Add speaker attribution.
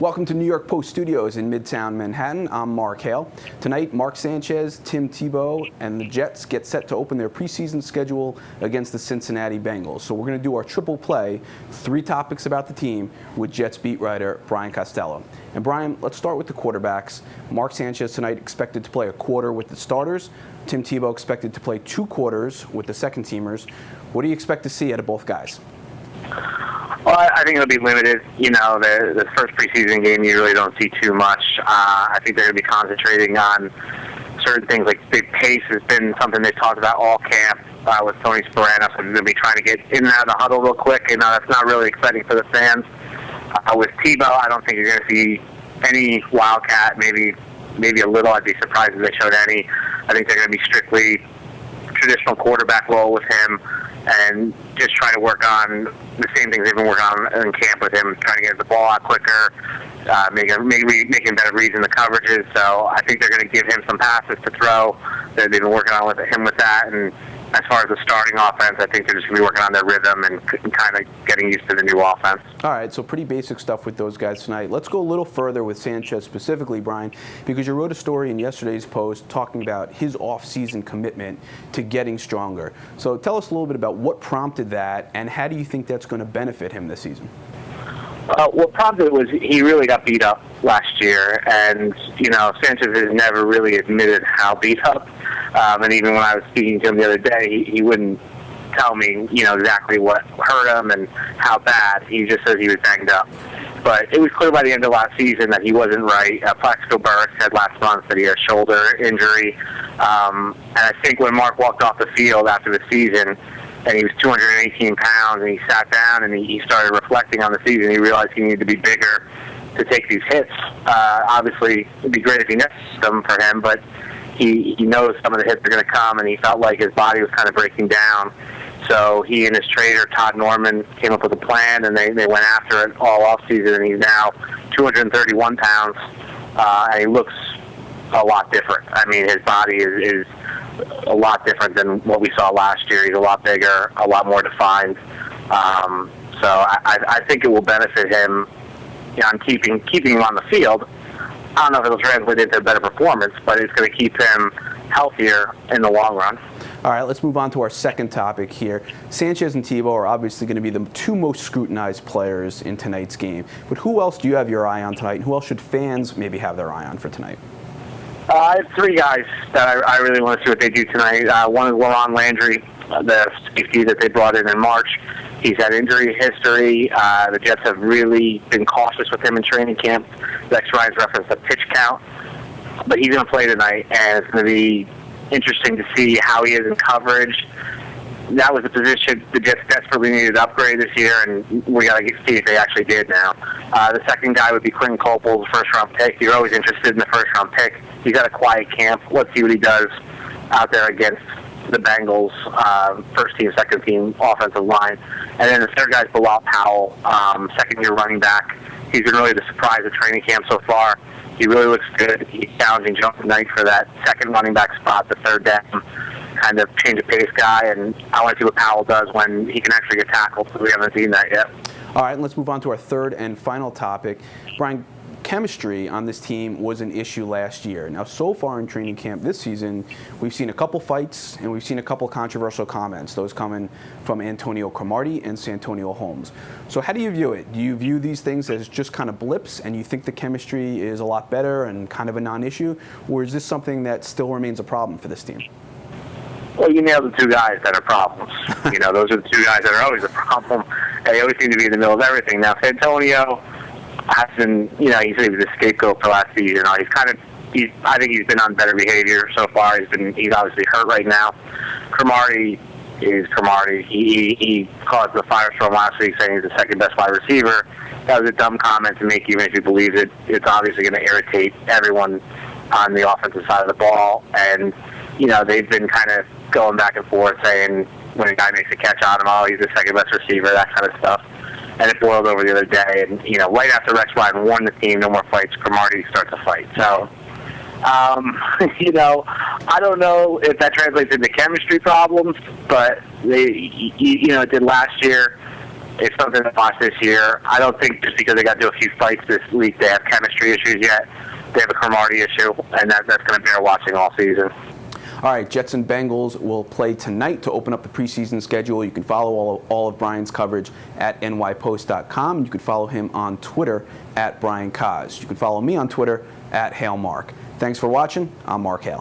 Speaker 1: Welcome to New York Post Studios in Midtown Manhattan. I'm Mark Hale. Tonight, Mark Sanchez, Tim Tebow, and the Jets get set to open their preseason schedule against the Cincinnati Bengals. So we're going to do our triple play, 3 topics about the team with Jets beat writer Brian Costello. And Brian, let's start with the quarterbacks. Mark Sanchez tonight expected to play a quarter with the starters. Tim Tebow expected to play 2 quarters with the second teamers. What do you expect to see out of both guys?
Speaker 2: Well, I think it'll be limited. You know, the first preseason game, you really don't see too much. I think they're going to be concentrating on certain things like big pace has been something they've talked about all camp with Tony Sparano. So they're going to be trying to get in and out of the huddle real quick. You know, that's not really exciting for the fans. With Tebow, I don't think you're going to see any wildcat, maybe a little. I'd be surprised if they showed any. I think they're going to be strictly traditional quarterback role with him, and just try to work on the same things they've been working on in camp with him, trying to get the ball out quicker, making better reads in the coverages. So I think they're going to give him some passes to throw. They've been working on with that. And as far as the starting offense, I think they're just going to be working on their rhythm and kind of getting used to the new offense.
Speaker 1: All right, so pretty basic stuff with those guys tonight. Let's go a little further with Sanchez specifically, Brian, because you wrote a story in yesterday's Post talking about his off-season commitment to getting stronger. So tell us a little bit about what prompted that, and how do you think that's going to benefit him this season?
Speaker 2: What prompted it was he really got beat up last year, and, you know, Sanchez has never really admitted how beat up. And even when I was speaking to him the other day, he wouldn't tell me, you know, exactly what hurt him and how bad. He just says he was banged up. But it was clear by the end of last season that he wasn't right. Plaxico Burress said last month that he had a shoulder injury. And I think when Mark walked off the field after the season, and he was 218 pounds, and he sat down and he started reflecting on the season, he realized he needed to be bigger to take these hits. Obviously, it'd be great if he missed them for him, but he knows some of the hits are going to come, and he felt like his body was kind of breaking down. So he and his trainer, Todd Norman, came up with a plan, and they went after it all offseason, and he's now 231 pounds, and he looks a lot different. I mean, his body is a lot different than what we saw last year. He's a lot bigger, a lot more defined. So I think it will benefit him on keeping him on the field. I don't know if it'll translate into a better performance, but it's going to keep him healthier in the long run.
Speaker 1: All right, let's move on to our second topic here. Sanchez and Tebow are obviously going to be the 2 most scrutinized players in tonight's game. But who else do you have your eye on tonight, and who else should fans maybe have their eye on for tonight?
Speaker 2: I have 3 guys that I really want to see what they do tonight. One is Laron Landry, the safety that they brought in March. He's had injury history. The Jets have really been cautious with him in training camp. Rex Ryan's referenced a pitch count. But he's going to play tonight, and it's going to be interesting to see how he is in coverage. That was a position the Jets desperately needed to upgrade this year, and we got to see if they actually did now. The second guy would be Quentin Copel, the first-round pick. You're always interested in the first-round pick. He's got a quiet camp. Let's see what he does out there against the Bengals' first-team, second-team offensive line. And then the third guy is Bilal Powell, second-year running back. He's been really the surprise of training camp so far. He really looks good. He's challenging Joe tonight for that second running back spot, the third down, kind of change of pace guy. And I want to see what Powell does when he can actually get tackled, because we haven't seen that yet.
Speaker 1: All right, let's move on to our third and final topic. Brian, chemistry on this team was an issue last year. Now, so far in training camp this season, we've seen a couple fights and we've seen a couple controversial comments, those coming from Antonio Cromartie and Santonio Holmes. So how do you view it? Do you view these things as just kind of blips, and you think the chemistry is a lot better and kind of a non-issue, or is this something that still remains a problem for this team?
Speaker 2: Well, you nailed the 2 guys that are problems. You know, those are the 2 guys that are always a problem. They always seem to be in the middle of everything. Now, Santonio has been, you know, he was a scapegoat for last season. I think he's been on better behavior so far. He's obviously hurt right now. Cromartie is Cromartie. He caused the firestorm last week, saying he's the second best wide receiver. That was a dumb comment to make, even if you believe it. It's obviously going to irritate everyone on the offensive side of the ball. And, you know, they've been kind of going back and forth saying when a guy makes a catch on him, oh, he's the second best receiver, that kind of stuff. And it boiled over the other day. And, you know, right after Rex Ryan won the team, no more fights, Cromartie starts a fight. So, you know, I don't know if that translates into chemistry problems, but it did last year. it's something to watch this year. I don't think just because they got to do a few fights this week they have chemistry issues yet. They have a Cromartie issue, and that's going to bear watching all season.
Speaker 1: All right, Jets and Bengals will play tonight to open up the preseason schedule. You can follow all of Brian's coverage at nypost.com. You can follow him on Twitter at Brian Kaz. You can follow me on Twitter at HaleMark. Thanks for watching. I'm Mark Hale.